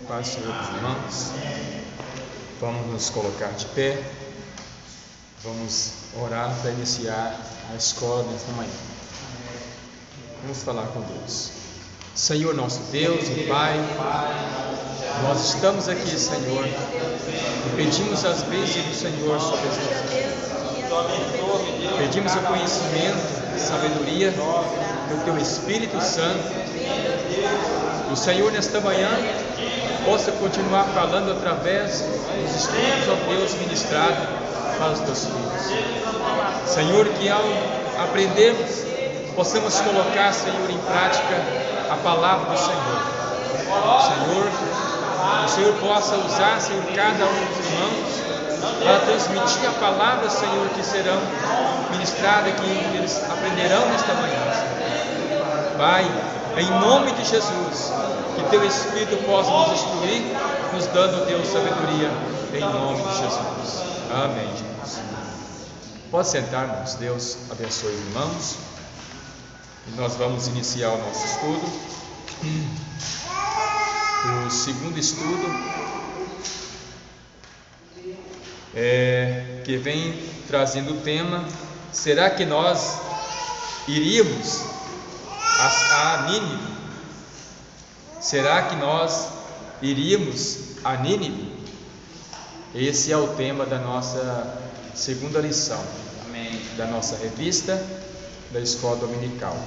Paz do Senhor, meus irmãos. Vamos nos colocar de pé. Vamos orar para iniciar a escola nesta manhã. Vamos falar com Deus. Senhor nosso Deus e Pai, nós estamos aqui, Senhor, e pedimos as bênçãos do Senhor sobre as nossas vidas. Pedimos o conhecimento, sabedoria do Teu Espírito Santo. O Senhor nesta manhã possa continuar falando através dos estudos, ó Deus, ministrado para os Teus filhos. Senhor, que ao aprendermos, possamos colocar, Senhor, em prática a palavra do Senhor. Senhor, o Senhor possa usar, Senhor, cada um dos irmãos para transmitir a palavra, Senhor, que serão ministradas, que eles aprenderão nesta manhã, Senhor. Pai, em nome de Jesus, que Teu Espírito possa nos instruir, nos dando, Deus, sabedoria, em nome de Jesus. Amém, Jesus. Pode sentar-nos. Deus abençoe os irmãos. E nós vamos iniciar o nosso estudo. O segundo estudo que vem trazendo o tema: será que nós iríamos a Nínive? Será que nós iríamos a Nínive? Esse é o tema da nossa segunda lição. Amém. Da nossa revista da escola dominical.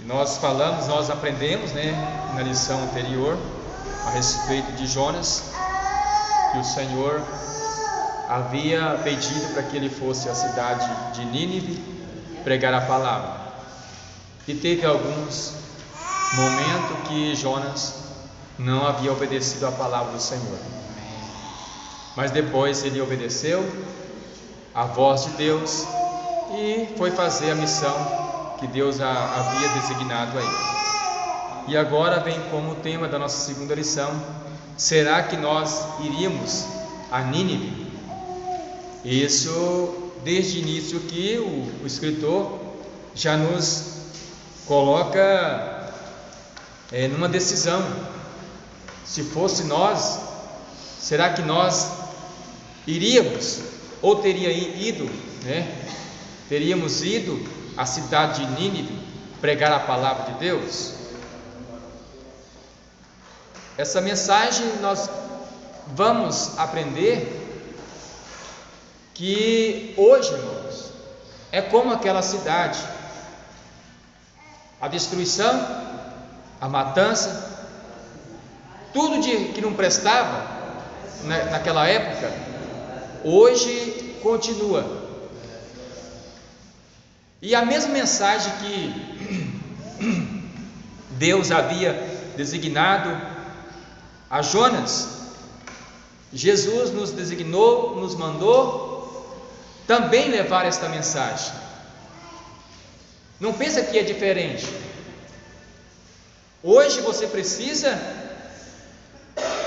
E nós aprendemos, na lição anterior, a respeito de Jonas, que o Senhor havia pedido para que ele fosse à cidade de Nínive pregar a palavra. E teve alguns momentos que Jonas não havia obedecido a palavra do Senhor. Mas depois ele obedeceu a voz de Deus e foi fazer a missão que Deus havia designado a ele. E agora vem como tema da nossa segunda lição: será que nós iríamos a Nínive? Isso desde o início que o escritor já nos coloca numa decisão. Se fosse nós, será que nós iríamos ou teríamos ido à cidade de Nínive pregar a palavra de Deus? Essa mensagem nós vamos aprender que hoje, irmãos, é como aquela cidade: a destruição, a matança, tudo que não prestava naquela época, hoje continua. E a mesma mensagem que Deus havia designado a Jonas, Jesus nos designou, nos mandou também levar esta mensagem. Não pensa que é diferente. Hoje você precisa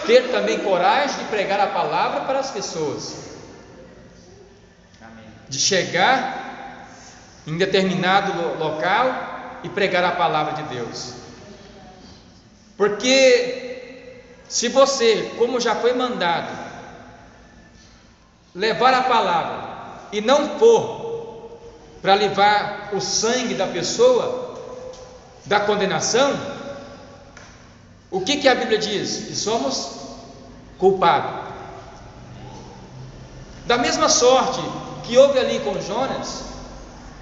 ter também coragem de pregar a palavra para as pessoas. De chegar em determinado local e pregar a palavra de Deus. Porque se você, como já foi mandado, levar a palavra e não for para livrar o sangue da pessoa da condenação, o que a Bíblia diz? Que somos culpados. Da mesma sorte que houve ali com Jonas,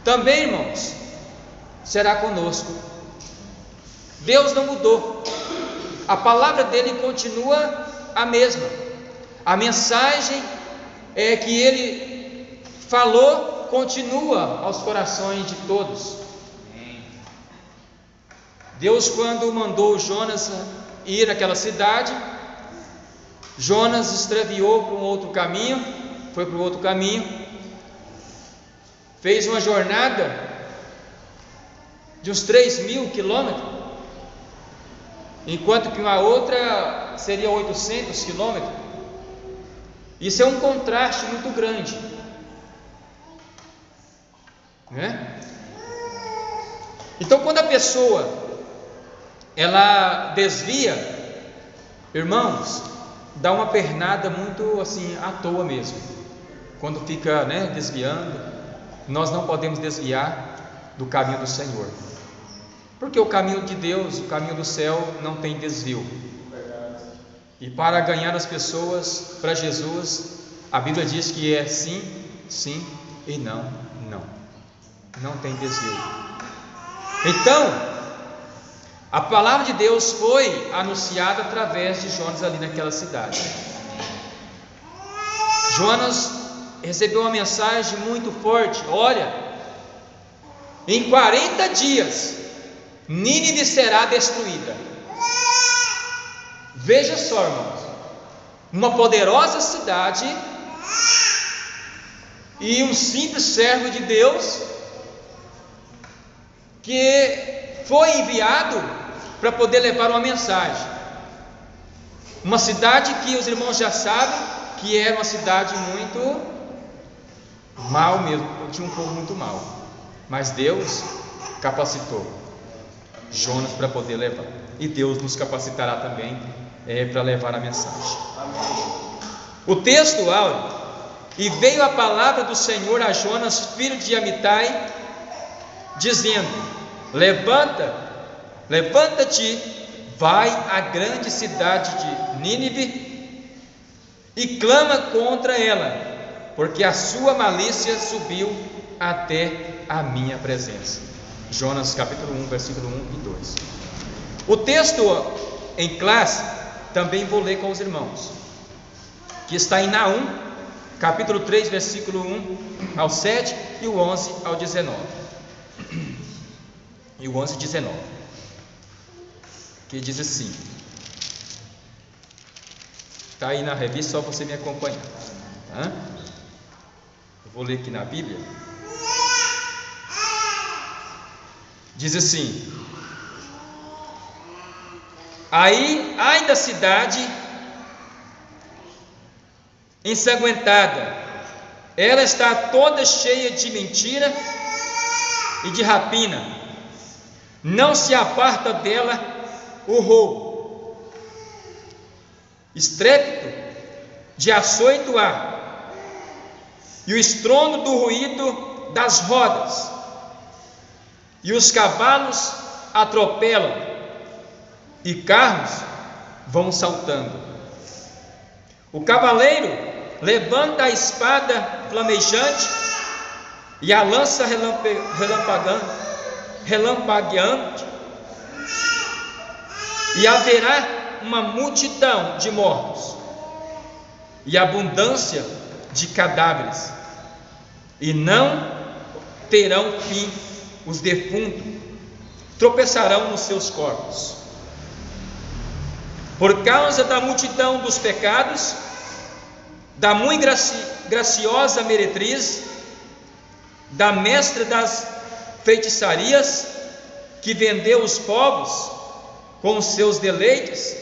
também, irmãos, será conosco. Deus não mudou, a palavra dele continua a mesma. A mensagem que ele falou continua aos corações de todos. Deus, quando mandou Jonas ir àquela cidade, Jonas extraviou para um outro caminho, foi para o outro caminho, fez uma jornada de uns 3.000 quilômetros, enquanto que uma outra seria 800 quilômetros. Isso é um contraste muito grande, né? Então, quando a pessoa ela desvia, irmãos, dá uma pernada muito assim à toa mesmo. Quando fica, desviando, nós não podemos desviar do caminho do Senhor, porque o caminho de Deus, o caminho do céu, não tem desvio. E para ganhar as pessoas para Jesus, a Bíblia diz que é sim, sim e não, não. Não tem desvio. Então, a palavra de Deus foi anunciada através de Jonas ali naquela cidade. Jonas recebeu uma mensagem muito forte: olha, em 40 dias Nínive será destruída. Veja só, irmãos, uma poderosa cidade e um simples servo de Deus que foi enviado para poder levar uma mensagem. Uma cidade que os irmãos já sabem que era uma cidade muito mal mesmo, tinha um povo muito mal, mas Deus capacitou Jonas para poder levar, e Deus nos capacitará também para levar a mensagem. O texto áureo: e veio a palavra do Senhor a Jonas, filho de Amitai, dizendo: levanta-te, vai à grande cidade de Nínive e clama contra ela, porque a sua malícia subiu até a minha presença. Jonas capítulo 1, versículo 1 e 2. O texto em classe também vou ler com os irmãos, que está em Naum, capítulo 3, versículo 1 ao 7 e o 11 ao 19. E o 11 e 19, que diz assim, está aí na revista, só você me acompanhar, tá? Eu vou ler aqui na Bíblia. Diz assim: aí, ai da cidade ensanguentada, ela está toda cheia de mentira e de rapina, não se aparta dela o roubo. Estrépito de açoito há, e o estrondo do ruído das rodas, e os cavalos atropelam, e carros vão saltando. O cavaleiro levanta a espada flamejante e a lança relampagueante, e haverá uma multidão de mortos e abundância de cadáveres, e não terão fim os defuntos, tropeçarão nos seus corpos. Por causa da multidão dos pecados, da muito graciosa meretriz, da mestra das feitiçarias, que vendeu os povos com os seus deleites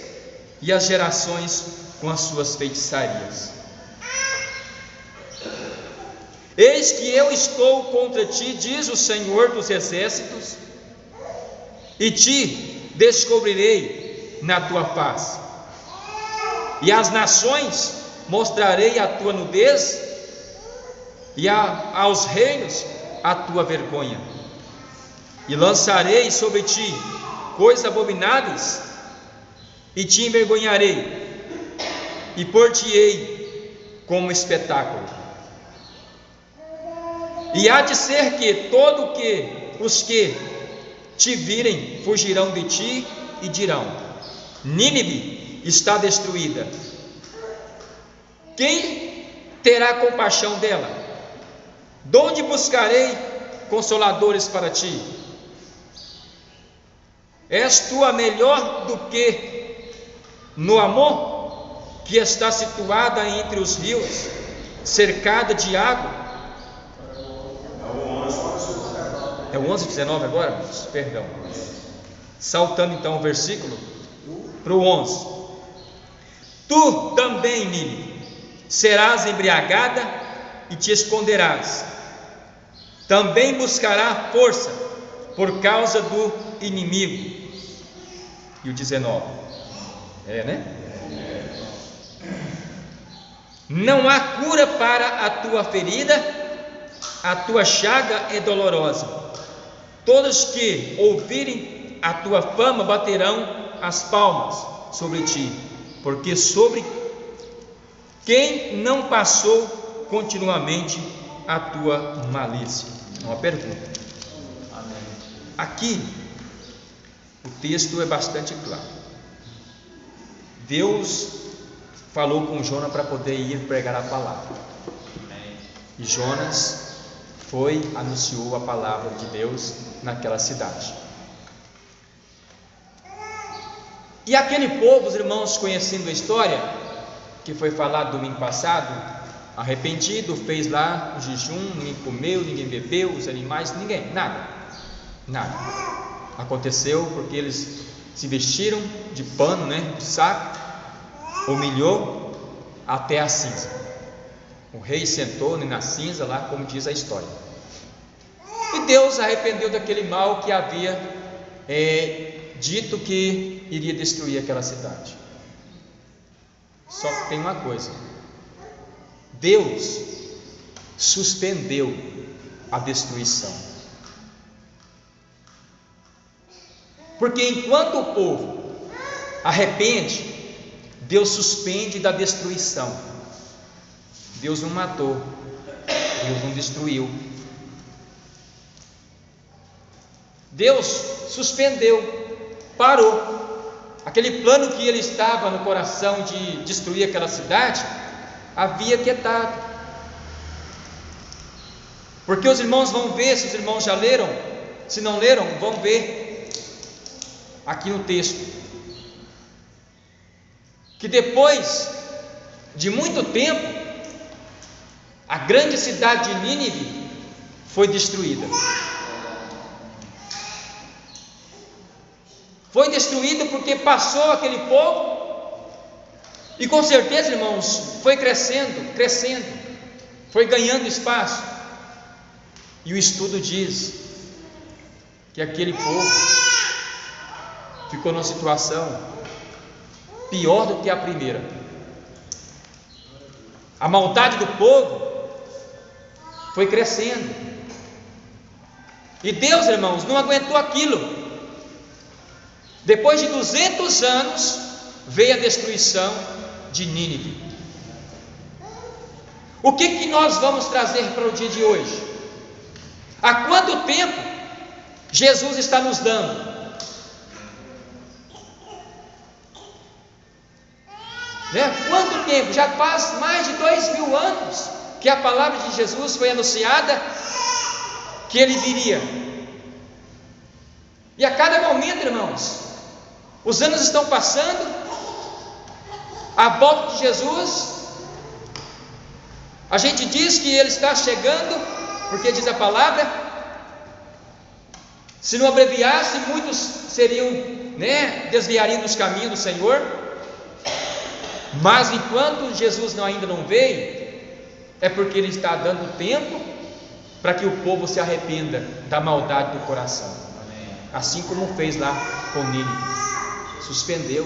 e as gerações com as suas feitiçarias. Eis que eu estou contra ti, diz o Senhor dos exércitos, e te descobrirei na tua face, e às nações mostrarei a tua nudez, e aos reinos a tua vergonha, e lançarei sobre ti coisas abomináveis, e te envergonharei, e pôr-te-ei como espetáculo. E há de ser que os que te virem fugirão de ti e dirão: Nínive está destruída. Quem terá compaixão dela? De onde buscarei consoladores para ti? És tu a melhor do que no Amor, que está situada entre os rios, cercada de água? É o 11, 19 agora? Perdão. Saltando então o versículo para o 11. Tu também, Nínive, serás embriagada e te esconderás. Também buscará força por causa do inimigo. e o 19. Né? Não há cura para a tua ferida, a tua chaga é dolorosa. Todos que ouvirem a tua fama baterão as palmas sobre ti, porque sobre quem não passou continuamente a tua malícia? Uma pergunta. Aqui o texto é bastante claro. Deus falou com Jonas para poder ir pregar a palavra. E Jonas foi, anunciou a palavra de Deus naquela cidade. E aquele povo, os irmãos, conhecendo a história que foi falado domingo passado, arrependido, fez lá o jejum, ninguém comeu, ninguém bebeu, os animais, ninguém, nada. Aconteceu porque eles se vestiram de pano, de saco, humilhou até a cinza. O rei sentou na cinza lá, como diz a história. E Deus arrependeu daquele mal que havia dito que iria destruir aquela cidade. Só que tem uma coisa: Deus suspendeu a destruição. Porque enquanto o povo arrepende, Deus suspende da destruição. Deus não matou, Deus não destruiu. Deus suspendeu, parou. Aquele plano que ele estava no coração de destruir aquela cidade, havia quietado. Porque os irmãos vão ver, se os irmãos já leram, se não leram, vão ver aqui no texto, que depois de muito tempo, a grande cidade de Nínive foi destruída. Foi destruída porque passou aquele povo, e com certeza, irmãos, foi crescendo, foi ganhando espaço. E o estudo diz que aquele povo ficou numa situação pior do que a primeira. A maldade do povo foi crescendo, e Deus, irmãos, não aguentou aquilo. Depois de 200 anos veio a destruição de Nínive. O que nós vamos trazer para o dia de hoje? Há quanto tempo Jesus está nos dando? Quanto tempo? Já faz mais de 2000 anos que a palavra de Jesus foi anunciada, que ele viria. E a cada momento, irmãos, os anos estão passando, a volta de Jesus, a gente diz que ele está chegando, porque diz a palavra, se não abreviasse, muitos seriam, desviariam dos caminhos do Senhor. Mas enquanto Jesus ainda não veio, é porque ele está dando tempo para que o povo se arrependa da maldade do coração. Assim como fez lá com Nínive, suspendeu.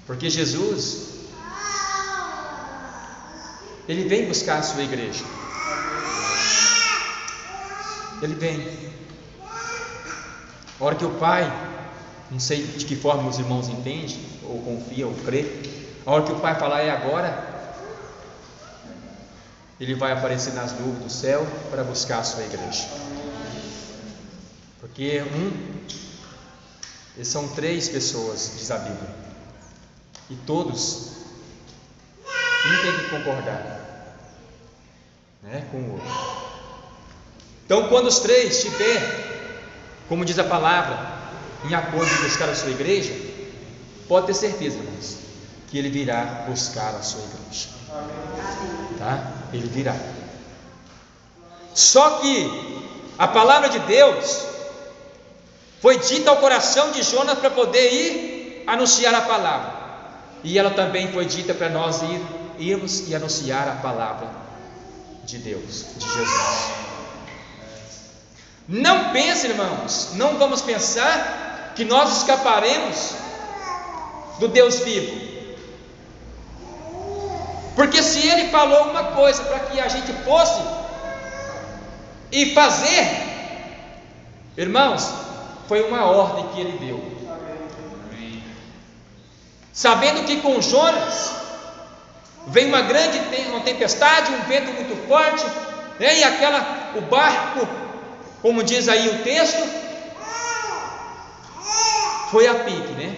Porque Jesus, ele vem buscar a sua igreja. Ele vem. A hora que o Pai, não sei de que forma os irmãos entendem, ou confiam, ou crê, a hora que o Pai falar é agora, ele vai aparecer nas nuvens do céu para buscar a sua igreja. Porque são 3 pessoas, diz a Bíblia, e todos, um tem que concordar com o outro. Então, quando os 3 estiver, como diz a palavra, em acordo de buscar a sua igreja, pode ter certeza, irmãos, que ele virá buscar a sua igreja. Tá? Ele virá. Só que a palavra de Deus foi dita ao coração de Jonas para poder ir anunciar a palavra, e ela também foi dita para nós irmos e anunciar a palavra de Deus, de Jesus. Não pense, irmãos, não vamos pensar que nós escaparemos do Deus vivo. Porque se Ele falou uma coisa para que a gente fosse e fazer, irmãos, foi uma ordem que Ele deu. Sabendo que com Jonas veio uma tempestade, um vento muito forte, né? E o barco, como diz aí o texto, foi a pique, né?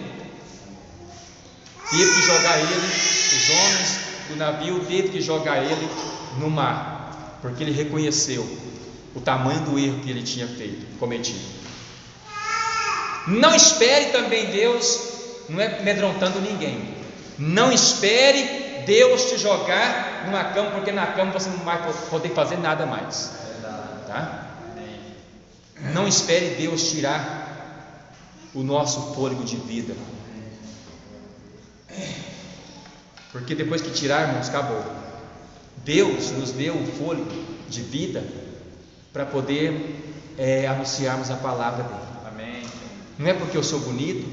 Teve que jogar ele, os homens do navio teve que jogar ele no mar, porque ele reconheceu o tamanho do erro que ele tinha cometido. Não espere também Deus, não é amedrontando ninguém, não espere Deus te jogar numa cama, porque na cama você não vai poder fazer nada mais, tá? Não espere Deus tirar o nosso fôlego de vida, porque depois que tirar, irmãos, acabou. Deus nos deu o fôlego de vida para poder anunciarmos a palavra dele. Amém. Não é porque eu sou bonito,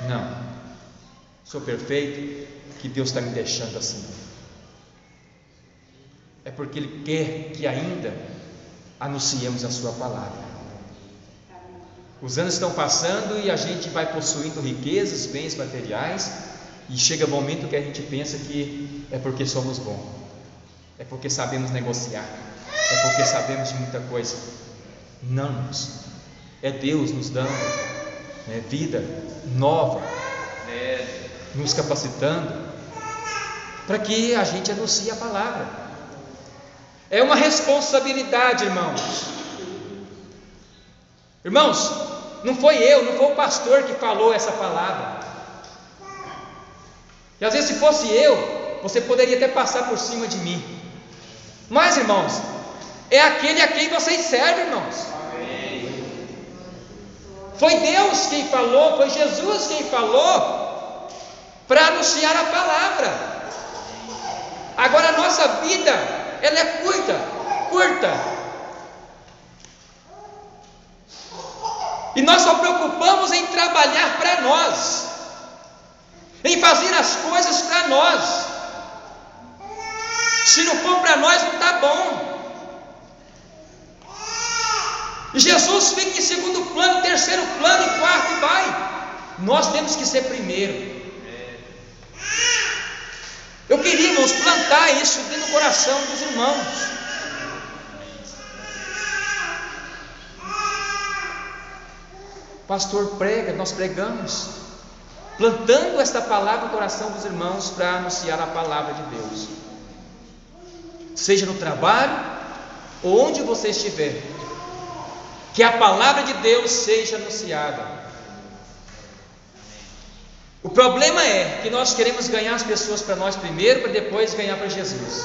não, sou perfeito, que Deus está me deixando assim. É porque Ele quer que ainda anunciemos a sua palavra. Os anos estão passando e a gente vai possuindo riquezas, bens materiais, e chega o momento que a gente pensa que é porque somos bons, é porque sabemos negociar, é porque sabemos de muita coisa. Não, é Deus nos dando vida nova, nos capacitando para que a gente anuncie a palavra. É uma responsabilidade, irmãos. Irmãos, não foi o pastor que falou essa palavra. E às vezes, se fosse eu, você poderia até passar por cima de mim. Mas, irmãos, é aquele a quem vocês servem, irmãos. Foi Deus quem falou, foi Jesus quem falou para anunciar a palavra. Agora a nossa vida, ela é curta. E nós só preocupamos em trabalhar para nós, em fazer as coisas para nós. Se não for para nós, não está bom. Jesus fica em segundo plano, terceiro plano, em quarto e vai. Nós temos que ser primeiro. Eu queria, irmãos, plantar isso dentro do coração dos irmãos. Pastor prega, nós pregamos, plantando esta palavra no coração dos irmãos para anunciar a palavra de Deus, seja no trabalho ou onde você estiver, que a palavra de Deus seja anunciada. O problema é que nós queremos ganhar as pessoas para nós primeiro, para depois ganhar para Jesus.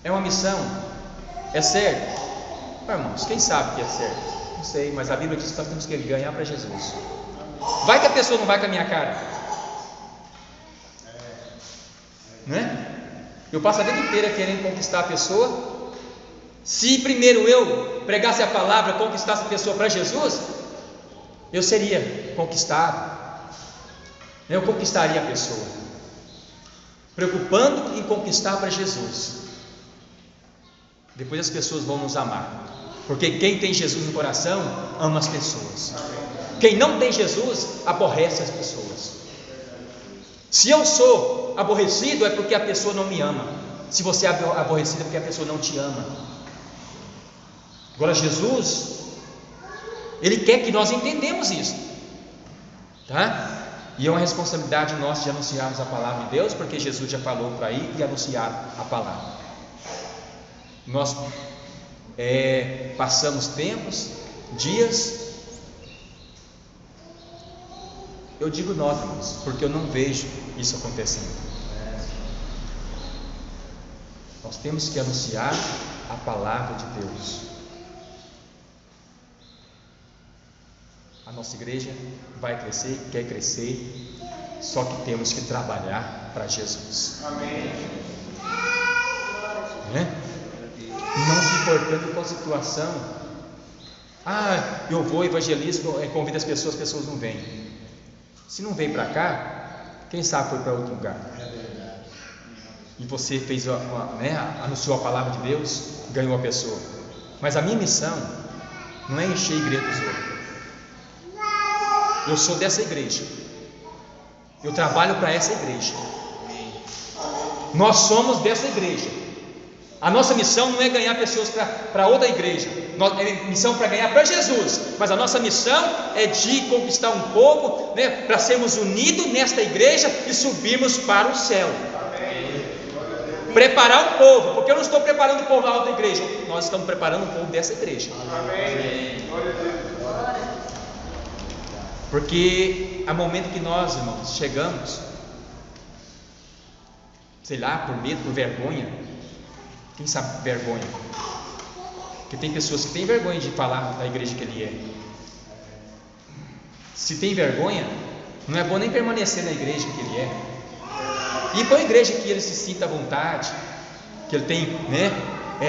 É uma missão? É certo? Irmãos, quem sabe que é certo? Não sei, mas a Bíblia diz que nós temos que ganhar para Jesus. Vai que a pessoa não vai com a minha cara, né? Eu passo a vida inteira querendo conquistar a pessoa. Se primeiro eu pregasse a palavra, conquistasse a pessoa para Jesus, eu seria conquistado. Eu conquistaria a pessoa, preocupando em conquistar para Jesus. Depois as pessoas vão nos amar, porque quem tem Jesus no coração ama as pessoas. Quem não tem Jesus aborrece as pessoas. Se eu sou aborrecido, é porque a pessoa não me ama. Se você é aborrecido, é porque a pessoa não te ama. Agora Jesus, Ele quer que nós entendamos isso, tá? E é uma responsabilidade nossa de anunciarmos a palavra de Deus, porque Jesus já falou para ir e anunciar a palavra. Nós passamos tempos, dias, eu digo nós, irmãos, porque eu não vejo isso acontecendo. Nós temos que anunciar a palavra de Deus. A nossa igreja vai crescer, quer crescer, só que temos que trabalhar para Jesus. Amém. Não se importando com a situação Eu vou, evangelizo, convido as pessoas não vêm. Se não veio para cá, quem sabe foi para outro lugar. E você fez, anunciou a palavra de Deus, ganhou a pessoa. Mas a minha missão não é encher a igreja dos outros. Eu sou dessa igreja. Eu trabalho para essa igreja. Nós somos dessa igreja. A nossa missão não é ganhar pessoas para outra igreja. É missão para ganhar para Jesus. Mas a nossa missão é de conquistar um povo, para sermos unidos nesta igreja e subirmos para o céu. Preparar um povo, porque eu não estou preparando o povo da outra igreja. Nós estamos preparando o povo dessa igreja. Porque há momento que nós, irmãos, chegamos, sei lá, por medo, por vergonha. Quem sabe vergonha? Porque tem pessoas que têm vergonha de falar da igreja que ele é. Se tem vergonha, não é bom nem permanecer na igreja que ele é. E para a igreja que ele se sinta à vontade, que ele tem,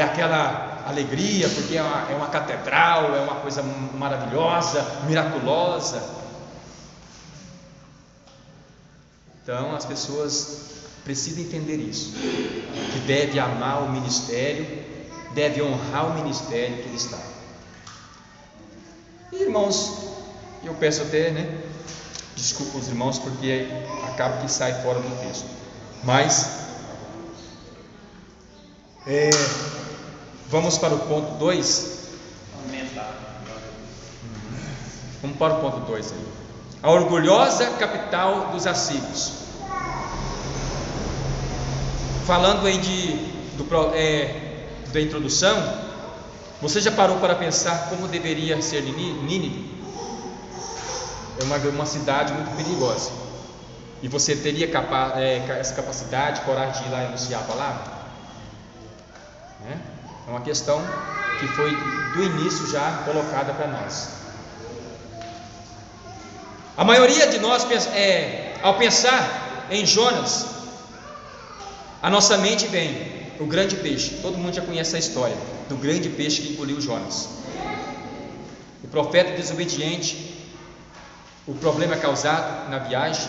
aquela alegria, porque é uma catedral, é uma coisa maravilhosa, miraculosa. Então as pessoas precisam entender isso, que deve amar o ministério, deve honrar o ministério que ele está. E, irmãos, eu peço até, desculpa os irmãos, porque acaba que sai fora do texto, mas vamos para o ponto 2. Vamos para o ponto 2 aí. A orgulhosa capital dos assírios. Falando aí da introdução, você já parou para pensar como deveria ser Nínive? É uma cidade muito perigosa. E você teria essa capacidade, coragem de ir lá e anunciar a palavra? É uma questão que foi do início já colocada para nós. A maioria de nós, ao pensar em Jonas, a nossa mente vem o grande peixe. Todo mundo já conhece a história do grande peixe que engoliu Jonas. O profeta desobediente, o problema causado na viagem,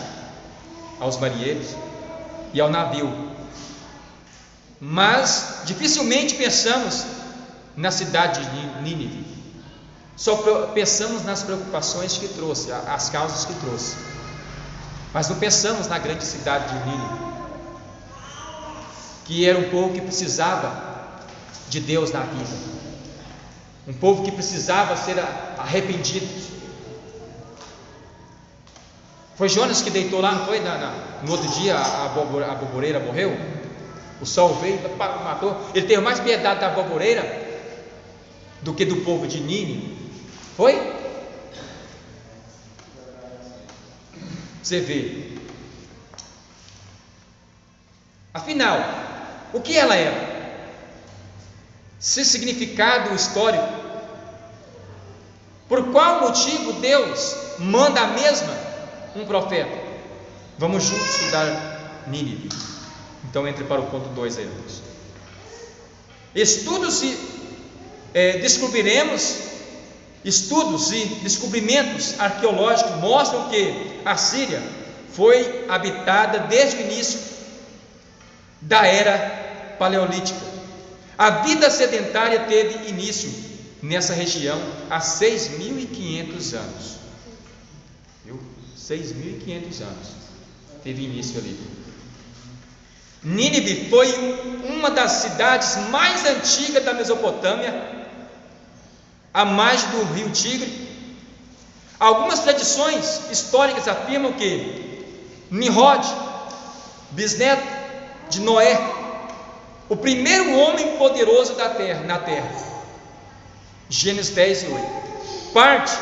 aos marinheiros e ao navio. Mas dificilmente pensamos na cidade de Nínive. Só pensamos nas preocupações que trouxe, as causas que trouxe. Mas não pensamos na grande cidade de Nínive, que era um povo que precisava de Deus na vida, um povo que precisava ser arrependido. Foi Jonas que deitou lá, não foi? No outro dia a boboreira morreu, o sol veio, matou. Ele teve mais piedade da boboreira do que do povo de Nínive. Foi? Você vê. Afinal, o que ela era? Seu significado histórico. Por qual motivo Deus manda a mesma um profeta? Vamos juntos estudar Nínive. Então entre para o ponto 2 aí, irmãos. Estudos e descobrimentos arqueológicos mostram que a Síria foi habitada desde o início da era paleolítica. A vida sedentária teve início nessa região há 6.500 anos. 6.500 anos teve início ali. Nínive foi uma das cidades mais antigas da Mesopotâmia, à margem do rio Tigre. Algumas tradições históricas afirmam que Nimrod, bisneto de Noé, o primeiro homem poderoso na terra, Gênesis 10 e 8, parte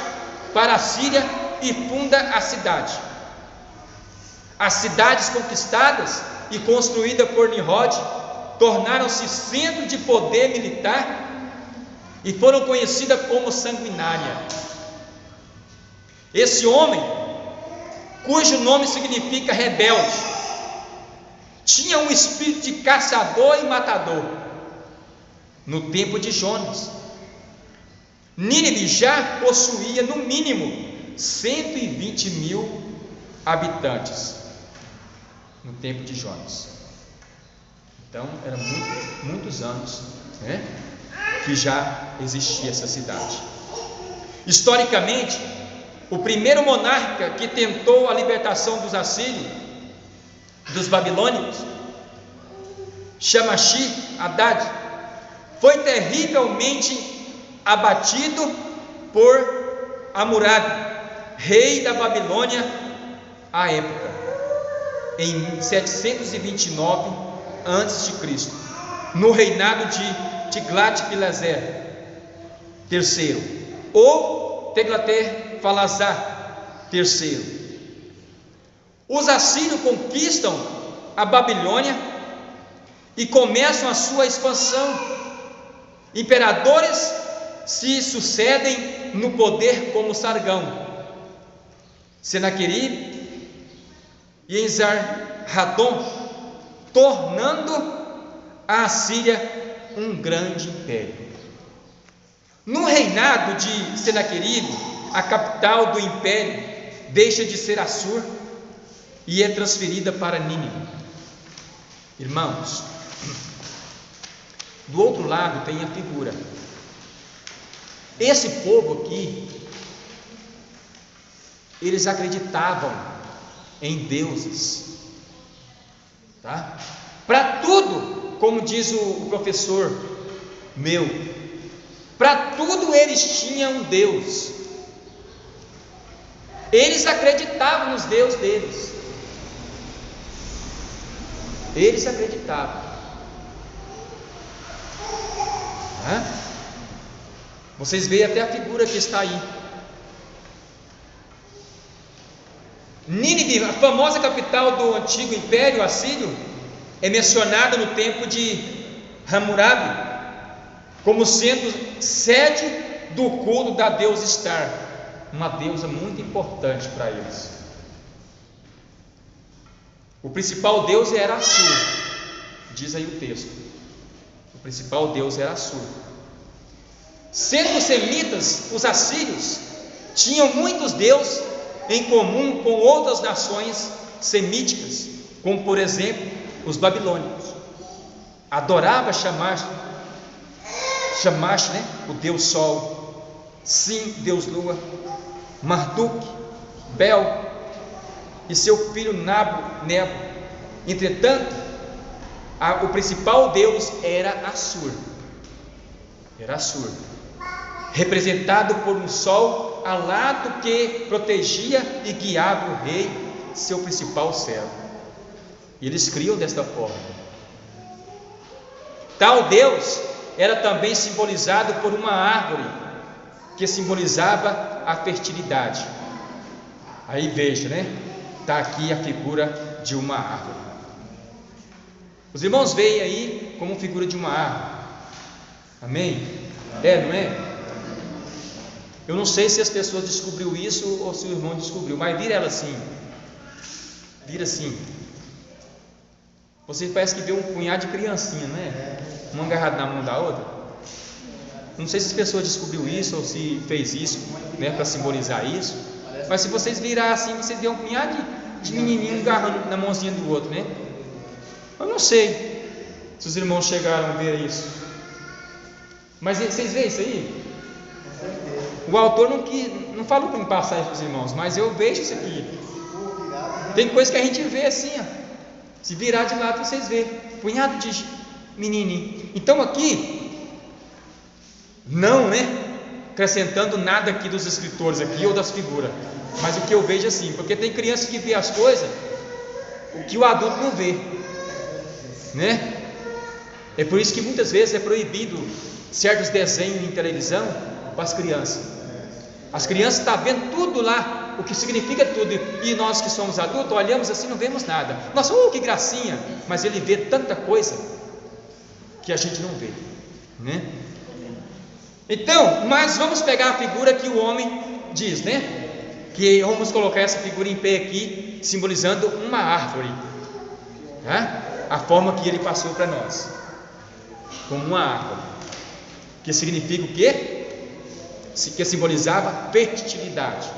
para a Síria e funda a cidade. As cidades conquistadas e construídas por Nimrod tornaram-se centro de poder militar e foram conhecidas como sanguinária. Esse homem, cujo nome significa rebelde, tinha um espírito de caçador e matador. No tempo de Jonas, Nínive já possuía no mínimo 120 mil habitantes no tempo de Jonas. Então, eram muitos anos, né, que já existia essa cidade. Historicamente, o primeiro monarca que tentou a libertação dos assírios, dos babilônicos, Shamashi-Adad, foi terrivelmente abatido por Hammurabi, rei da Babilônia à época, em 729 a.C., no reinado de Tiglat-Pileser III, ou Teglater-Falazar III. Os assírios conquistam a Babilônia e começam a sua expansão. Imperadores se sucedem no poder como Sargão, Senaqueribe e Esarhaddon, tornando a Assíria um grande império. No reinado de Senaqueribe, a capital do império deixa de ser Assur e é transferida para Nínive. Irmãos, do outro lado tem a figura. Esse povo aqui, eles acreditavam em deuses, tá? Para tudo, como diz o professor meu, para tudo eles tinham um Deus. Eles acreditavam nos deuses deles. Eles acreditavam. Vocês veem até a figura que está aí. Nínive, a famosa capital do antigo império assírio, é mencionada no tempo de Hammurabi como sendo sede do culto da deusa Star, uma deusa muito importante para eles. O principal deus era Assur, diz aí o texto. O principal deus era Assur. Sendo semitas, os assírios tinham muitos deuses em comum com outras nações semíticas, como por exemplo os babilônicos. Adorava Shamash, né? O deus sol, Sim, deus lua, Marduk, Bel e seu filho Nebo. Entretanto, o principal deus era Assur. Representado por um sol alado que protegia e guiava o rei, seu principal servo. E eles criam desta forma. Tal Deus era também simbolizado por uma árvore que simbolizava a fertilidade. Aí veja, né? Está aqui a figura de uma árvore. Os irmãos veem aí como figura de uma árvore. Amém? Não é? Eu não sei se as pessoas descobriu isso ou se o irmão descobriu, mas vira ela assim. Vira assim. Você parece que vê um punhado de criancinha, não é? Uma agarrada na mão da outra. Não sei se as pessoas descobriu isso ou se fez isso, né, para simbolizar isso. Mas se vocês virar assim, vocês vê um punhado de menininho agarrando na mãozinha do outro, né? Eu não sei se os irmãos chegaram a ver isso. Mas vocês veem isso aí? O autor não falou para me passar isso para os irmãos, mas eu vejo isso aqui. Tem coisa que a gente vê assim, ó. Se virar de lado vocês veem, punhado de menininho. Então aqui, não, né? Acrescentando nada aqui dos escritores aqui ou das figuras, mas o que eu vejo assim, porque tem criança que vê as coisas, o que o adulto não vê, né? É por isso que muitas vezes é proibido certos desenhos em televisão para as crianças. As crianças estão vendo tudo lá, o que significa tudo, e nós que somos adultos olhamos assim, não vemos nada. Nossa, que gracinha! Mas ele vê tanta coisa que a gente não vê, né? Então, mas vamos pegar a figura que o homem diz, né? Que vamos colocar essa figura em pé aqui, simbolizando uma árvore, tá? A forma que ele passou para nós, como uma árvore, que significa o quê? que simbolizava fertilidade.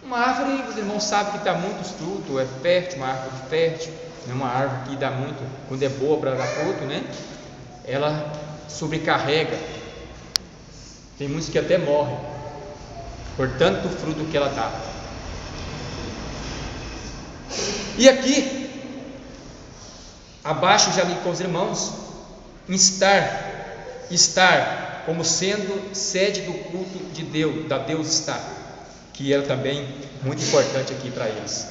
Uma árvore, os irmãos sabem que dá muitos frutos, é fértil, uma árvore fértil, é uma árvore que dá muito, quando é boa para dar fruto, né? Ela sobrecarrega. Tem muitos que até morrem por tanto fruto que ela dá. E aqui, abaixo já li com os irmãos, estar como sendo sede do culto de Deus, da Deus estar, que era também muito importante aqui para eles.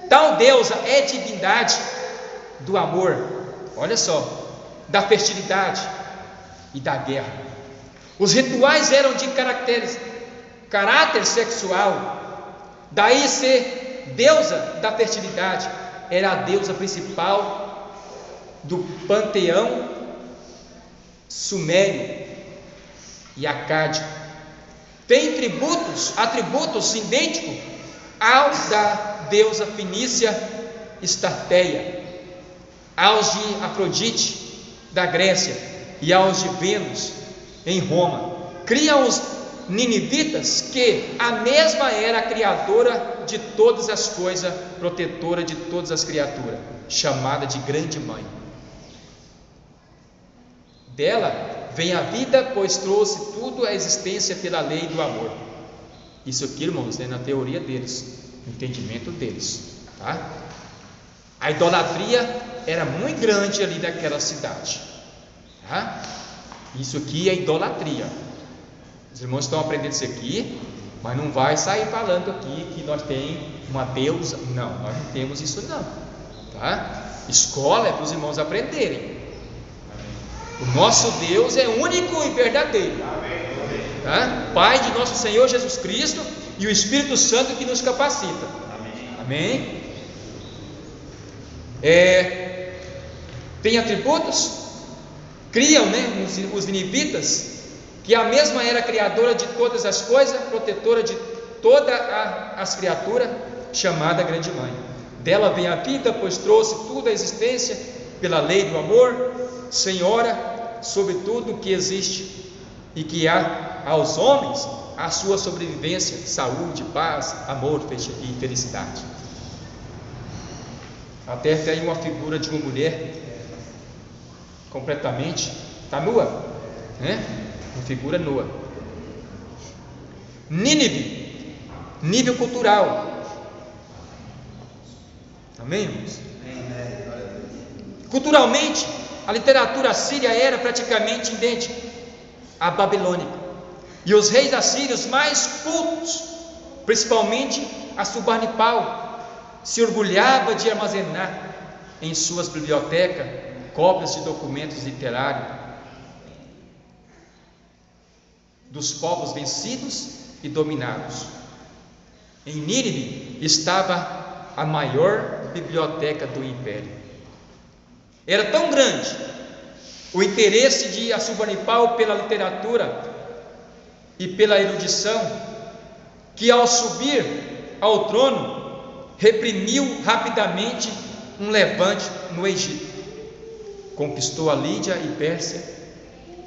Tal deusa é divindade do amor, olha só, da fertilidade e da guerra. Os rituais eram de caráter sexual, daí ser deusa da fertilidade, era a deusa principal do panteão sumério e acádio. Tem atributos idênticos aos da deusa fenícia Estarteia, aos de Afrodite da Grécia e aos de Vênus em Roma. Criam os ninivitas que a mesma era a criadora de todas as coisas, protetora de todas as criaturas, chamada de grande mãe. Dela vem a vida, pois trouxe tudo à existência pela lei do amor. Isso aqui, irmãos, na teoria deles, no entendimento deles, tá? A idolatria era muito grande ali daquela cidade, tá? Isso aqui é idolatria. Os irmãos estão aprendendo isso aqui, mas não vai sair falando aqui que nós temos uma deusa. Não, nós não temos isso não, tá? Escola é para os irmãos aprenderem. O nosso Deus é único e verdadeiro, tá? Pai de nosso Senhor Jesus Cristo e o Espírito Santo que nos capacita. Amém? Tem atributos? Criam, né, os ninivitas, que a mesma era criadora de todas as coisas, protetora de todas as criaturas, chamada grande mãe. Dela vem a vida, pois trouxe tudo à existência pela lei do amor, senhora sobre tudo que existe e que há aos homens a sua sobrevivência, saúde, paz, amor e felicidade. Até tem uma figura de uma mulher completamente, está nua, né? Uma figura nua. Nínive, nível cultural. Amém, irmãos? Culturalmente, a literatura assíria era praticamente idêntica à babilônica, e os reis assírios mais cultos, principalmente Assurbanipal, se orgulhava de armazenar em suas bibliotecas cópias de documentos literários dos povos vencidos e dominados. Em Nínive estava a maior biblioteca do império. Era tão grande o interesse de Assurbanipal pela literatura e pela erudição, que ao subir ao trono, reprimiu rapidamente um levante no Egito, conquistou a Lídia e Pérsia,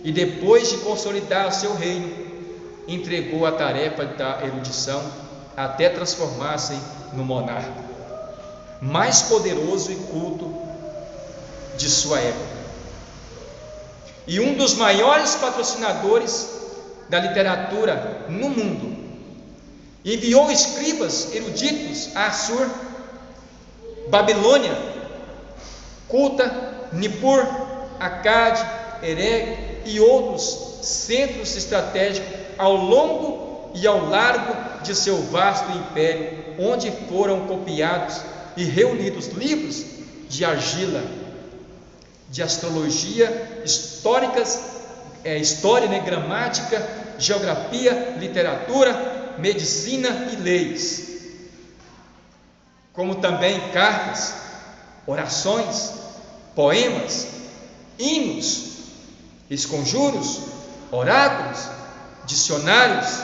e depois de consolidar o seu reino, entregou a tarefa da erudição até transformar-se no monarca mais poderoso e culto de sua época, e um dos maiores patrocinadores da literatura no mundo. Enviou escribas eruditos a Assur, Babilônia, Cuta, Nippur, Acade, Ereg e outros centros estratégicos ao longo e ao largo de seu vasto império, onde foram copiados e reunidos livros de argila, de astrologia, história, gramática, geografia, literatura, medicina e leis, como também cartas, orações, poemas, hinos, esconjuros, oráculos, dicionários,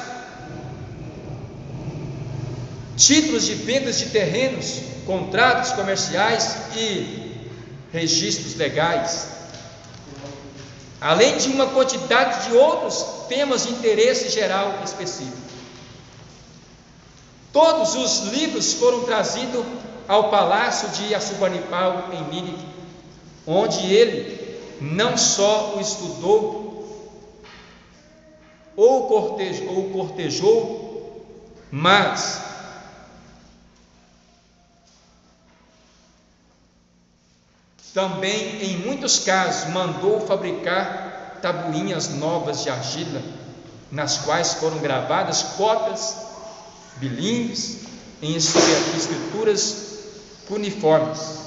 títulos de vendas de terrenos, contratos comerciais e registros legais, além de uma quantidade de outros temas de interesse geral específico. Todos os livros foram trazidos ao palácio de Assurbanipal em Nínive, onde ele não só o estudou ou cortejou, mas também, em muitos casos, mandou fabricar tabuinhas novas de argila, nas quais foram gravadas cópias bilíngues em escrituras cuneiformes.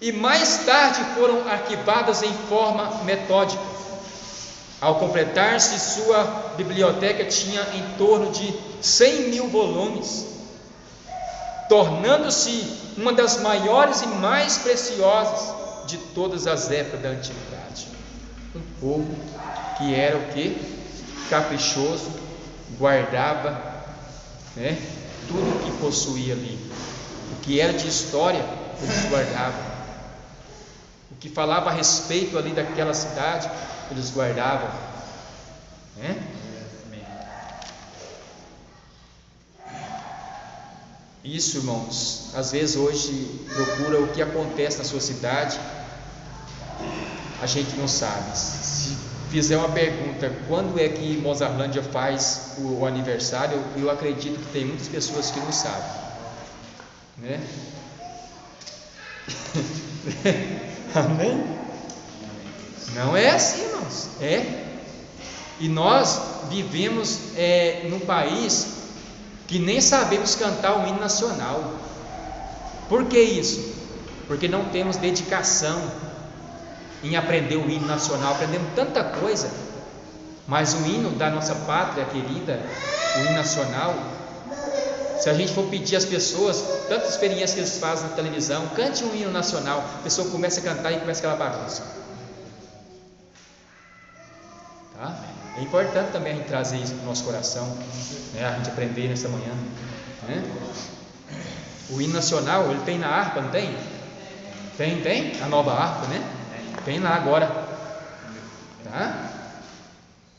E mais tarde foram arquivadas em forma metódica. Ao completar-se, sua biblioteca tinha em torno de 100.000 volumes, tornando-se uma das maiores e mais preciosas de todas as épocas da antiguidade. Um povo que era o quê? Caprichoso, guardava, tudo que possuía ali. O que era de história, eles guardavam. O que falava a respeito ali daquela cidade, eles guardavam. Isso, irmãos, às vezes hoje procura o que acontece na sua cidade, a gente não sabe. Se fizer uma pergunta, quando é que Mozarlândia faz o aniversário, eu acredito que tem muitas pessoas que não sabem, Amém? Não é assim, irmãos. E nós vivemos num país que nem sabemos cantar o hino nacional. Por que isso? Porque não temos dedicação em aprender o hino nacional. Aprendemos tanta coisa, mas o hino da nossa pátria querida, o hino nacional, se a gente for pedir às pessoas, tantas experiências que eles fazem na televisão, cante um hino nacional, a pessoa começa a cantar e começa aquela bagunça. Tá? É importante também a gente trazer isso para o nosso coração, a gente aprender nessa manhã. O hino nacional, ele tem na harpa, não tem? Tem a nova harpa, tem lá agora, tá?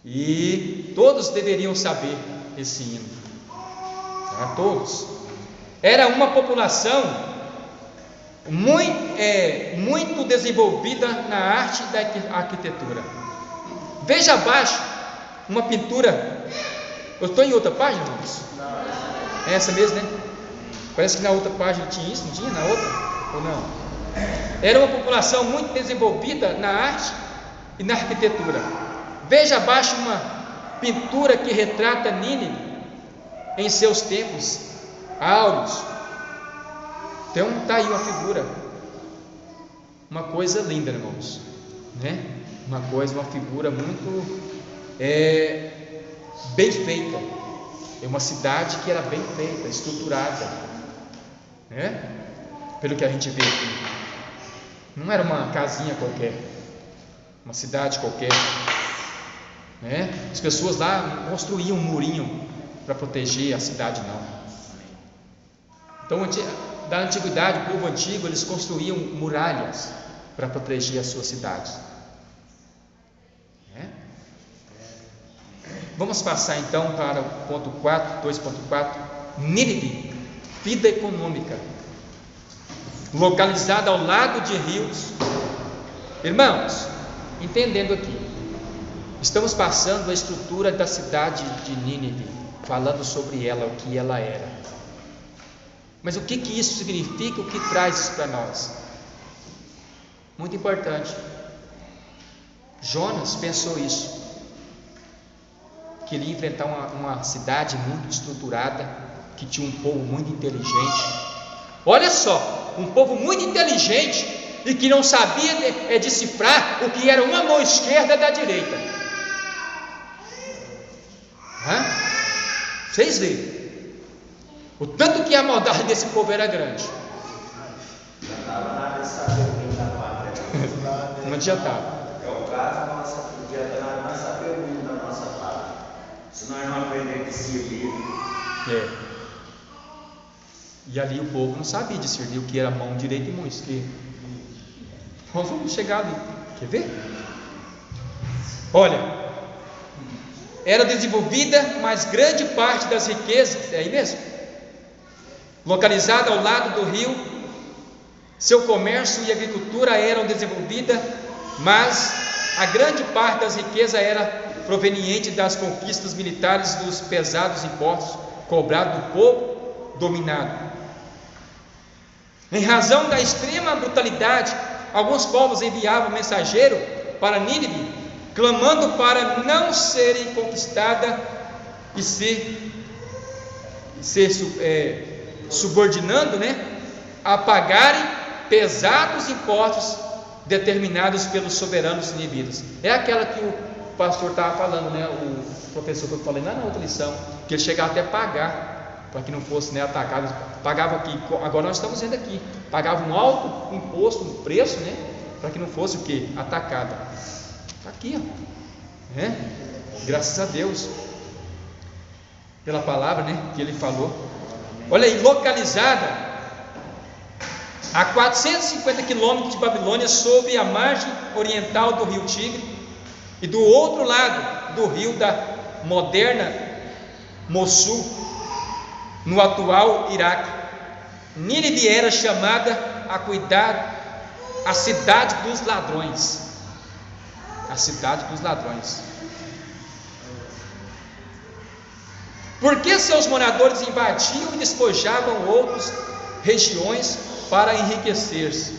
E todos deveriam saber esse hino, tá? Todos. Era uma população muito desenvolvida na arte da arquitetura. Veja abaixo uma pintura. Eu estou em outra página, irmãos? É essa mesmo, Parece que na outra página tinha isso, não tinha na outra? Ou não? Era uma população muito desenvolvida na arte e na arquitetura. Veja abaixo uma pintura que retrata Nínive em seus tempos áureos. Então está aí uma figura, uma coisa linda, irmãos, uma figura muito bem feita. É uma cidade que era bem feita, estruturada, pelo que a gente vê aqui. Não era uma casinha qualquer, uma cidade qualquer, As pessoas lá construíam um murinho para proteger a cidade, não. Então, da antiguidade, o povo antigo, eles construíam muralhas para proteger as suas cidades. Vamos passar então para o ponto 2.4, Nínive, vida econômica, localizada ao lado de rios. Irmãos, entendendo aqui, estamos passando a estrutura da cidade de Nínive, falando sobre ela, o que ela era. Mas o que isso significa, o que traz isso para nós? Muito importante. Jonas pensou isso. Queria enfrentar uma cidade muito estruturada, que tinha um povo muito inteligente. Olha só, um povo muito inteligente e que não sabia decifrar o que era uma mão esquerda da direita. Vocês veem o tanto que a maldade desse povo era grande. Não adiantava. É o caso da nossa vida, nós sabemos muito da nossa pátria. Se nós não aprendermos a discernir. E ali o povo não sabia discernir o que era mão direita e mão esquerda. Nós vamos chegar ali. Quer ver? Olha, era desenvolvida, mas grande parte das riquezas, é aí mesmo, localizada ao lado do rio, seu comércio e agricultura eram desenvolvidas, mas a grande parte das riquezas era proveniente das conquistas militares dos pesados impostos cobrados do povo dominado. Em razão da extrema brutalidade, alguns povos enviavam mensageiro para Nínive, clamando para não serem conquistadas e subordinando, a pagarem pesados impostos determinados pelos soberanos ninivitas. É aquela que o pastor estava falando, o professor que eu falei lá na outra lição, que ele chegava até a pagar para que não fosse atacado. Pagava aqui, agora nós estamos vendo aqui, pagava um alto imposto, um preço, para que não fosse o que? Atacado. Está aqui, graças a Deus pela palavra, que ele falou. Olha aí, localizada a 450 quilômetros de Babilônia, sobre a margem oriental do rio Tigre e do outro lado do rio da moderna Mossul, no atual Iraque. Nínive era chamada a cuidar a cidade dos ladrões. A cidade dos ladrões. Porque seus moradores invadiam e despojavam outras regiões para enriquecer-se.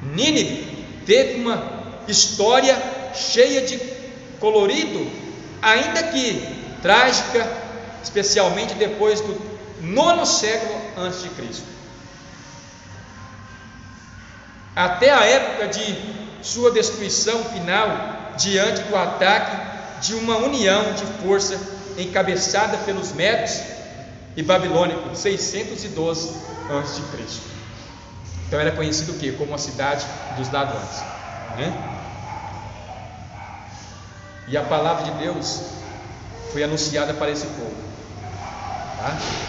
Nínive teve uma história cheia de colorido, ainda que trágica, especialmente depois do 9º século a.C. Até a época de sua destruição final, diante do ataque de uma união de força encabeçada pelos Medos e Babilônicos, 612 a.C. Então era conhecido o quê? Como a cidade dos ladrões, E a palavra de Deus foi anunciada para esse povo,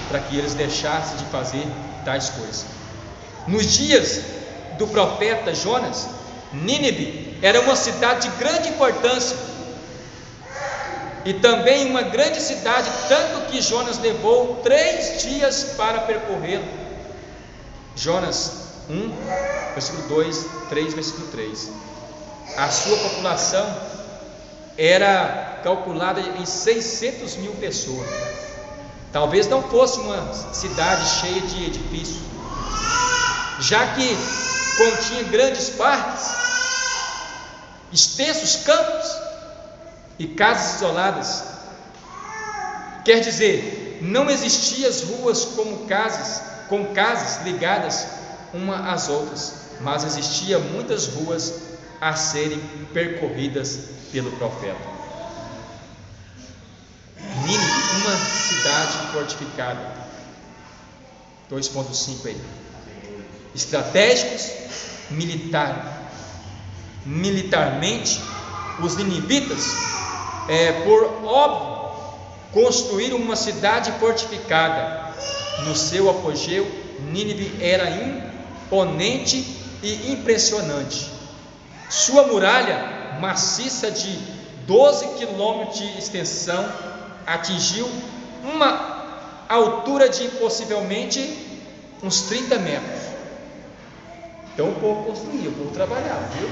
para que eles deixassem de fazer tais coisas. Nos dias do profeta Jonas, Nínive era uma cidade de grande importância e também uma grande cidade, tanto que Jonas levou 3 dias para percorrê-la. Jonas 1, versículo 2, 3, versículo 3. A sua população era calculada em 600 mil pessoas. Talvez não fosse uma cidade cheia de edifícios, já que continha grandes parques, extensos campos e casas isoladas. Quer dizer, não existiam as ruas com casas ligadas uma às outras, mas existiam muitas ruas a serem percorridas pelo profeta. Nínive, uma cidade fortificada. 2.5 aí. Estratégicos, militarmente, os ninivitas, por óbvio, construíram uma cidade fortificada. No seu apogeu, Nínive era imponente e impressionante. Sua muralha maciça de 12 quilômetros de extensão atingiu uma altura de possivelmente uns 30 metros. Então o povo construía, o povo trabalhava, viu?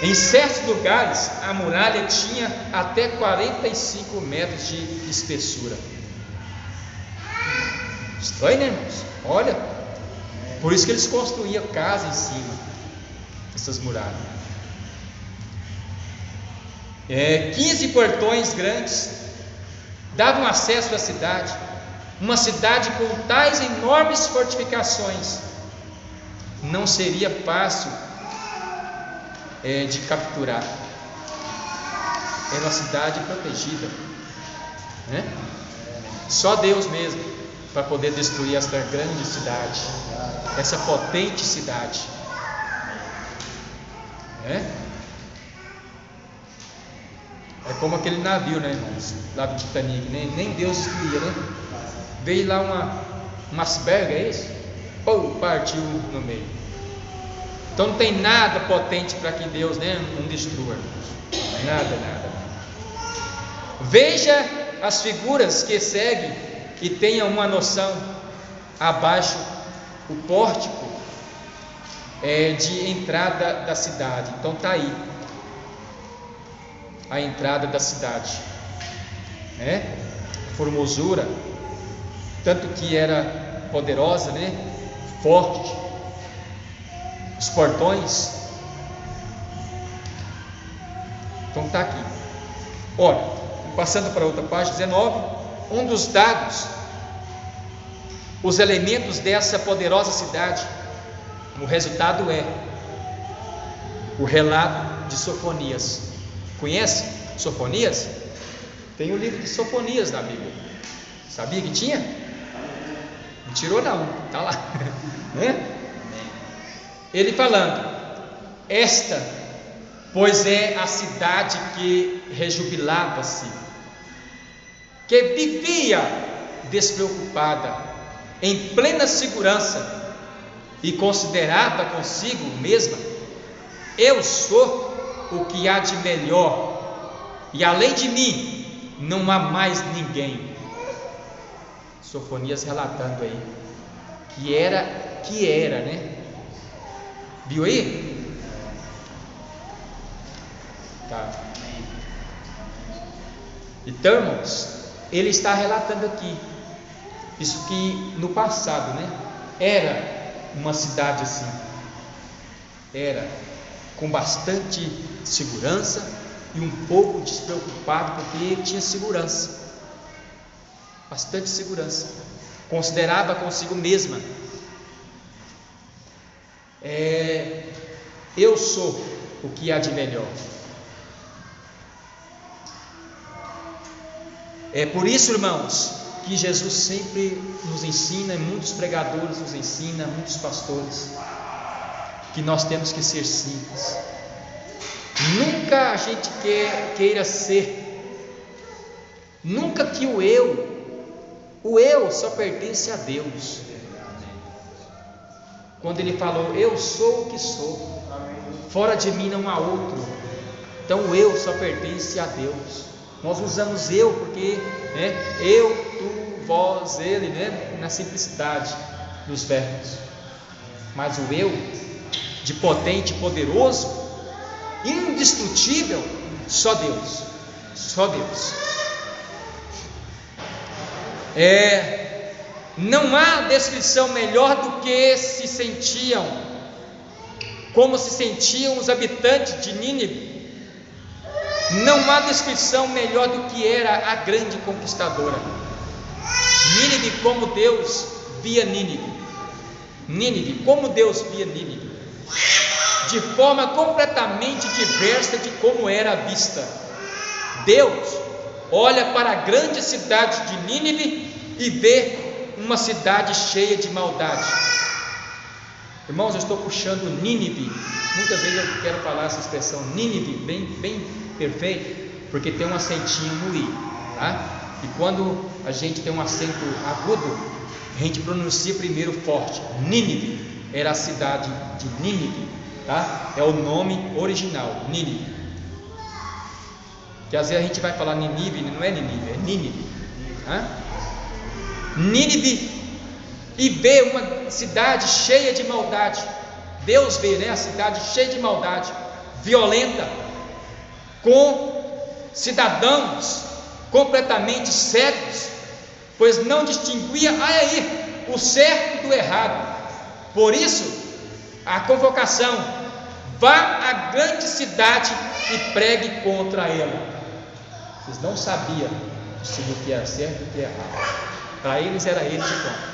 Em certos lugares a muralha tinha até 45 metros de espessura. Estranho, né, irmãos? Olha, por isso que eles construíam casa em cima dessas muralhas. 15 portões grandes davam acesso à cidade. Uma cidade com tais enormes fortificações não seria fácil de capturar. Era uma cidade protegida, Só Deus mesmo para poder destruir esta grande cidade, essa potente cidade. É como aquele navio, irmãos? Lá do Titanic, nem Deus destruía, Veio lá um iceberg, é isso? Partiu no meio. Então não tem nada potente para que Deus, né, não destrua. Nada. Veja as figuras que seguem e tenha uma noção. Abaixo, o pórtico de entrada da cidade. Então está aí a entrada da cidade, né? Formosura, tanto que era poderosa, né? Forte. Os portões. Então está aqui. Olha, passando para outra página, 19. Um dos dados, os elementos dessa poderosa cidade. O resultado é o relato de Sofonias. Conhece Sofonias? Tem o livro de Sofonias na Bíblia. Sabia que tinha? Não tirou não, está lá. Né? Ele falando: esta, pois é a cidade que rejubilava-se, que vivia despreocupada, em plena segurança, e considerava consigo mesma: eu sou o que há de melhor, e além de mim não há mais ninguém. Sofonias relatando aí que era, né? Viu aí? Tá. Então, irmãos, ele está relatando aqui isso que no passado, né? Era uma cidade assim, era com bastante segurança e um pouco despreocupado, porque tinha segurança, bastante segurança, considerava consigo mesma: eu sou o que há de melhor. É por isso, irmãos, que Jesus sempre nos ensina, muitos pregadores nos ensinam, muitos pastores, que nós temos que ser simples. Nunca a gente queira ser, nunca que o eu só pertence a Deus. Quando ele falou: eu sou o que sou, fora de mim não há outro. Então o eu só pertence a Deus. Nós usamos eu porque, né, eu, tu, vós, ele, né, na simplicidade dos verbos. Mas o eu, de potente, poderoso, indestrutível, só Deus. Só Deus. Não há descrição melhor do que se sentiam, como se sentiam os habitantes de Nínive. Não há descrição melhor do que era a grande conquistadora. Nínive, como Deus via Nínive. Nínive, como Deus via Nínive, de forma completamente diversa de como era vista. Deus olha para a grande cidade de Nínive e vê uma cidade cheia de maldade. Irmãos, eu estou puxando Nínive. Muitas vezes eu quero falar essa expressão Nínive bem perfeito, porque tem um acentinho no i, tá? E quando a gente tem um acento agudo, a gente pronuncia primeiro forte. Nínive era a cidade de Nínive, tá? É o nome original, Nínive. Que às vezes a gente vai falar Nínive, não é Nínive, é Nínive, tá? Nínive, e vê uma cidade cheia de maldade. Deus vê, né, a cidade cheia de maldade, violenta, com cidadãos completamente cegos, pois não distinguia o certo do errado. Por isso, a convocação: vá à grande cidade e pregue contra ela. Eles não sabiam distinguir o que era certo e o que era errado. Para eles era eles e pronto.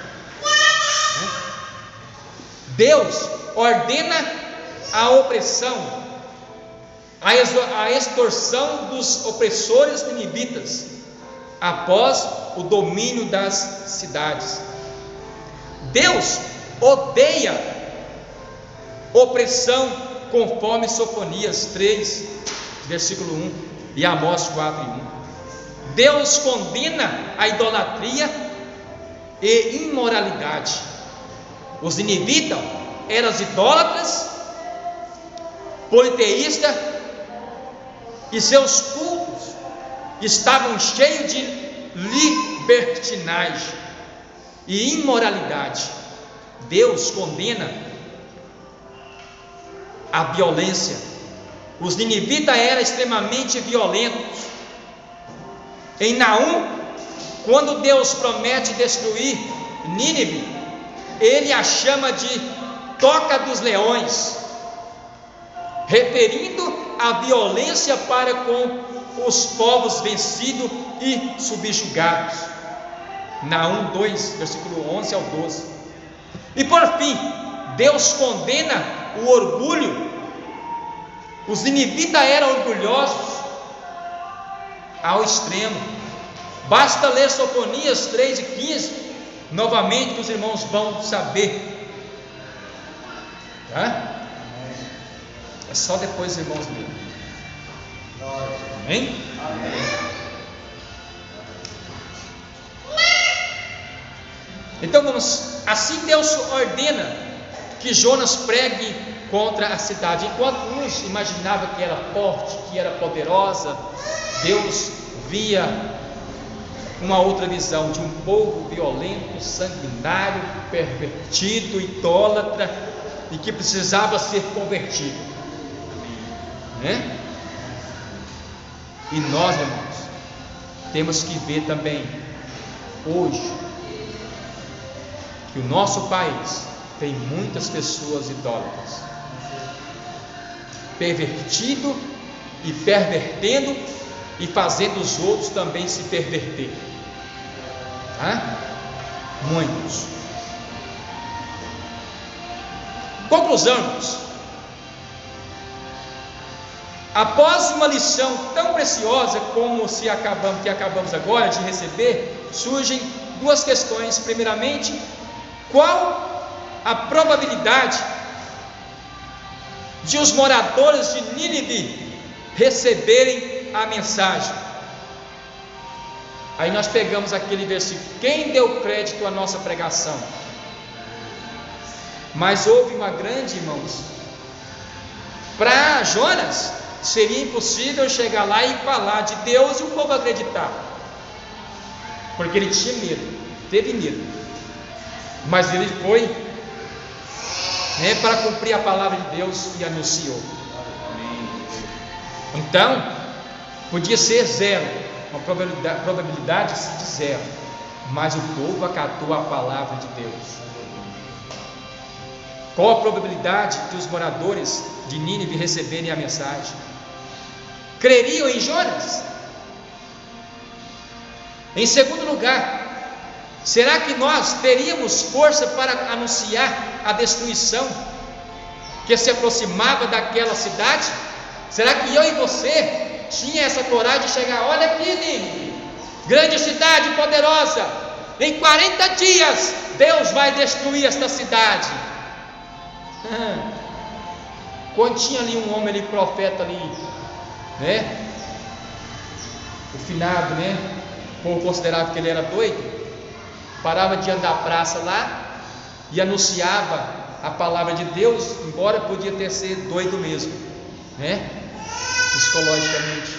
Deus ordena a opressão, a extorsão dos opressores ninivitas, após o domínio das cidades. Deus odeia opressão, conforme Sofonias 3, versículo 1 e Amós 4, 1. Deus condena a idolatria e imoralidade. Os ninivitas eram idólatras politeísta, e seus cultos estavam cheios de libertinagem e imoralidade. Deus condena a violência. Os ninivitas eram extremamente violentos. Em Naum, quando Deus promete destruir Nínive, ele a chama de toca dos leões, referindo a violência para com os povos vencidos e subjugados. Naum 2, versículo 11 ao 12. E por fim, Deus condena o orgulho. Os ninivitas eram orgulhosos ao extremo. Basta ler Sofonias 3 e 15, novamente, que os irmãos vão saber. Tá? É só depois os irmãos lerem. Amém? Amém. Então vamos, assim Deus ordena que Jonas pregue contra a cidade. Enquanto uns imaginavam que era forte, que era poderosa, Deus via uma outra visão de um povo violento, sanguinário, pervertido, idólatra, e que precisava ser convertido. Né? E nós, irmãos, temos que ver também hoje que o nosso país tem muitas pessoas idólatras, pervertido e pervertendo e fazendo os outros também se perverter. Tá? Muitos. Conclusão, irmãos. Após uma lição tão preciosa como que acabamos agora de receber, surgem duas questões. Primeiramente, qual a probabilidade de os moradores de Nínive receberem a mensagem? Aí nós pegamos aquele versículo: quem deu crédito à nossa pregação? Mas houve uma grande, irmãos, para Jonas seria impossível chegar lá e falar de Deus e o povo acreditar, porque ele tinha medo, teve medo, mas ele foi, para cumprir a palavra de Deus e anunciou. Então podia ser zero, uma probabilidade de zero, mas o povo acatou a palavra de Deus. Qual a probabilidade de os moradores de Nínive receberem a mensagem? Creriam em Jonas? Em segundo lugar, será que nós teríamos força para anunciar a destruição que se aproximava daquela cidade? Será que eu e você tinha essa coragem de chegar? Olha aqui, Nínive, grande cidade poderosa, em 40 dias Deus vai destruir esta cidade. Quando tinha ali um homem ali, profeta ali, o finado, o povo considerava que ele era doido, parava de andar a praça lá e anunciava a palavra de Deus, embora podia ter sido doido mesmo, psicologicamente,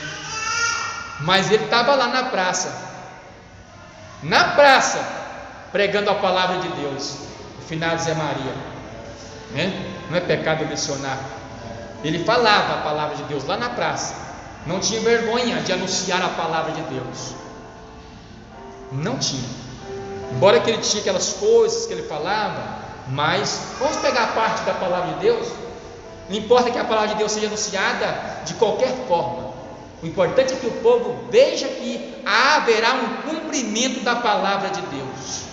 mas ele estava lá na praça, pregando a palavra de Deus. O finado Zé Maria, não é pecado mencionar, ele falava a palavra de Deus lá na praça, não tinha vergonha de anunciar a palavra de Deus, não tinha, embora que ele tinha aquelas coisas que ele falava, mas vamos pegar a parte da palavra de Deus. Não importa que a palavra de Deus seja anunciada de qualquer forma, o importante é que o povo veja que haverá um cumprimento da palavra de Deus.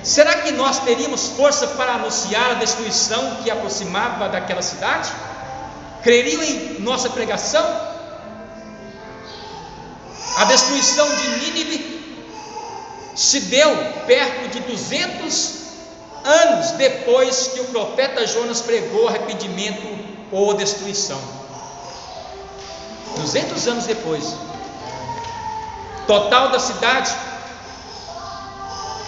Será que nós teríamos força para anunciar a destruição que aproximava daquela cidade? Creriam em nossa pregação? A destruição de Nínive se deu perto de 200 anos depois que o profeta Jonas pregou arrependimento ou destruição. 200 anos depois. Total da cidade,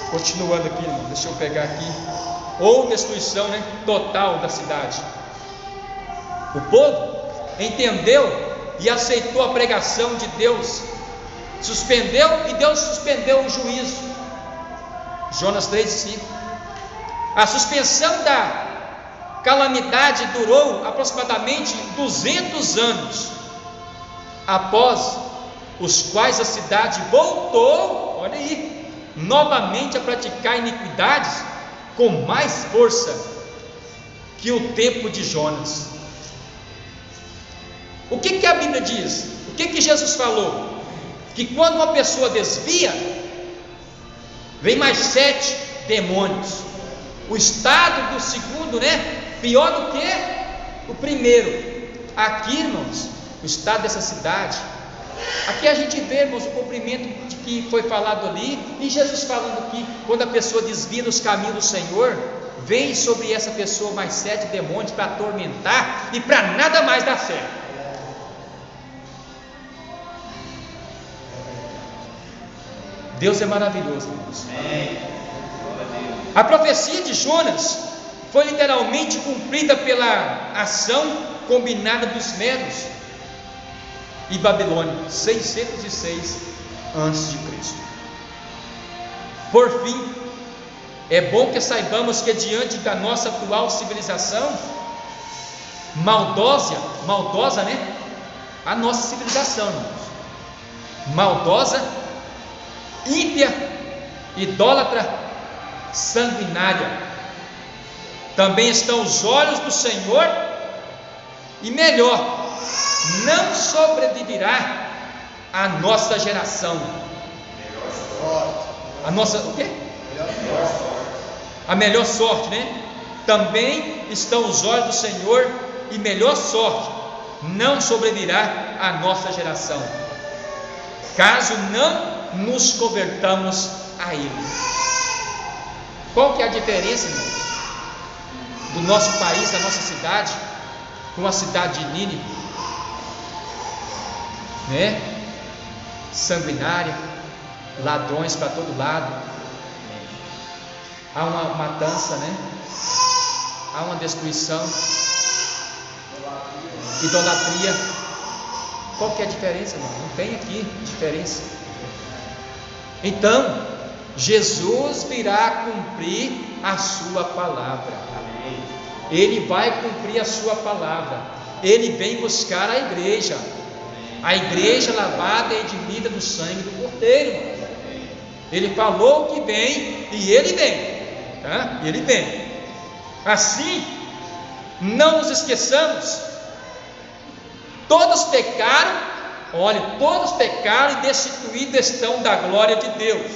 continuando aqui, irmão, deixa eu pegar aqui, ou destruição, né, total da cidade. O povo entendeu e aceitou a pregação de Deus, suspendeu, e Deus suspendeu o juízo. Jonas 3:5. A suspensão da calamidade durou aproximadamente 200 anos, após os quais a cidade voltou, olha aí, novamente a praticar iniquidades com mais força que o tempo de Jonas. O que a Bíblia diz? O que Jesus falou? Que quando uma pessoa desvia, vem mais 7 demônios. O estado do segundo, pior do que o primeiro. Aqui, irmãos, o estado dessa cidade, aqui a gente vê, irmãos, o cumprimento de que foi falado ali, e Jesus falando aqui, quando a pessoa desvia dos caminhos do Senhor, vem sobre essa pessoa mais 7 demônios para atormentar e para nada mais dar certo. Deus é maravilhoso, irmãos. A profecia de Jonas foi literalmente cumprida pela ação combinada dos Medos e Babilônia, 606 a.C. Por fim, é bom que saibamos que diante da nossa atual civilização maldosa, a nossa civilização, irmãos, maldosa, ímpia, idólatra, sanguinária, também estão os olhos do Senhor, e melhor, não sobreviverá a nossa geração. A nossa, o quê? A melhor sorte, Também estão os olhos do Senhor, e melhor sorte não sobreviverá a nossa geração, caso não nos convertamos a Ele. Qual que é a diferença, irmãos, do nosso país, da nossa cidade, com a cidade de Nínive? Sanguinária, ladrões para todo lado, há uma matança, há uma destruição, idolatria. Qual que é a diferença, irmão? Não tem aqui diferença. Então, Jesus virá cumprir a sua palavra. Ele vai cumprir a sua palavra. Ele vem buscar a igreja lavada e redimida no sangue do Cordeiro. Ele falou que vem, e ele vem, tá? Ele vem. Assim, não nos esqueçamos, todos pecaram, todos pecaram e destituídos estão da glória de Deus.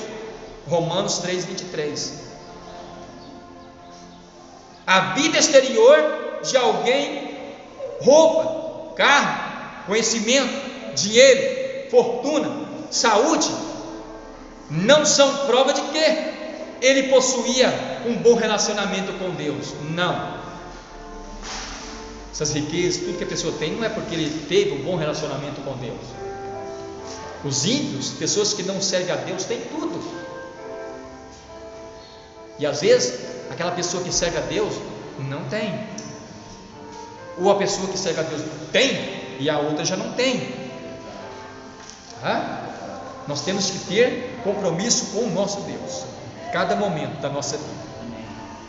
Romanos 3:23. A vida exterior de alguém, roupa, carro, conhecimento, dinheiro, fortuna, saúde, não são prova de que ele possuía um bom relacionamento com Deus. Não. Essas riquezas, tudo que a pessoa tem, não é porque ele teve um bom relacionamento com Deus. Os ímpios, pessoas que não servem a Deus, têm tudo. E às vezes, aquela pessoa que serve a Deus não tem. Ou a pessoa que serve a Deus tem e a outra já não tem. Nós temos que ter compromisso com o nosso Deus, cada momento da nossa vida.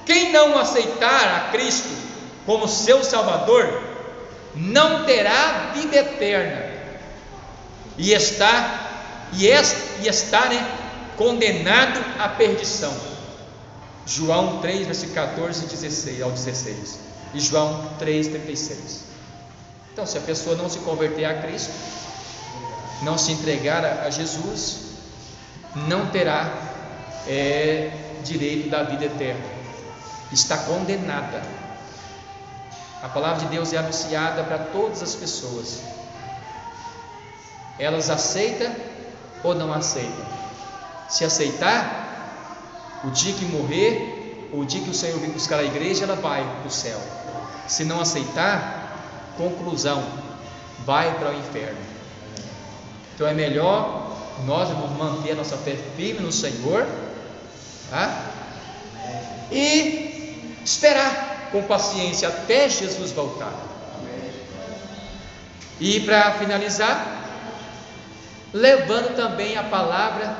Quem não aceitar a Cristo como seu Salvador, não terá vida eterna, e está condenado à perdição. João 3, versículo 14 ao 16, e João 3:36. Então, se a pessoa não se converter a Cristo, não se entregar a Jesus, não terá direito da vida eterna, está condenada. A palavra de Deus é anunciada para todas as pessoas. Elas aceitam ou não aceitam? Se aceitar, o dia que morrer, o dia que o Senhor vir buscar a igreja, ela vai para o céu. Se não aceitar, conclusão, vai para o inferno. Então é melhor nós manter a nossa fé firme no Senhor, tá? E esperar com paciência até Jesus voltar. E para finalizar, levando também a palavra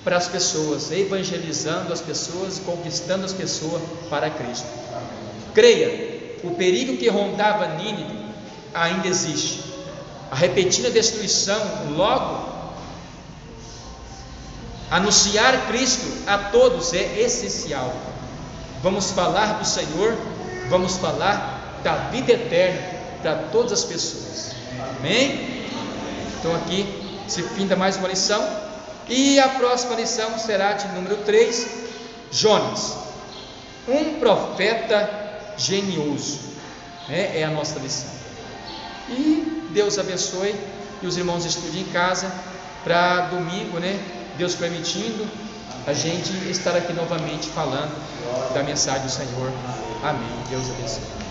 para as pessoas, evangelizando as pessoas, conquistando as pessoas para Cristo. Creia, o perigo que rondava Nínive ainda existe. A repentina destruição, logo, anunciar Cristo a todos é essencial. Vamos falar do Senhor, vamos falar da vida eterna para todas as pessoas. Amém? Então aqui se finda mais uma lição. E a próxima lição será de número 3, Jonas, um profeta genioso, é a nossa lição. E Deus abençoe, e os irmãos estudem em casa, para domingo, Deus permitindo, a gente estar aqui novamente falando da mensagem do Senhor. Amém. Deus abençoe.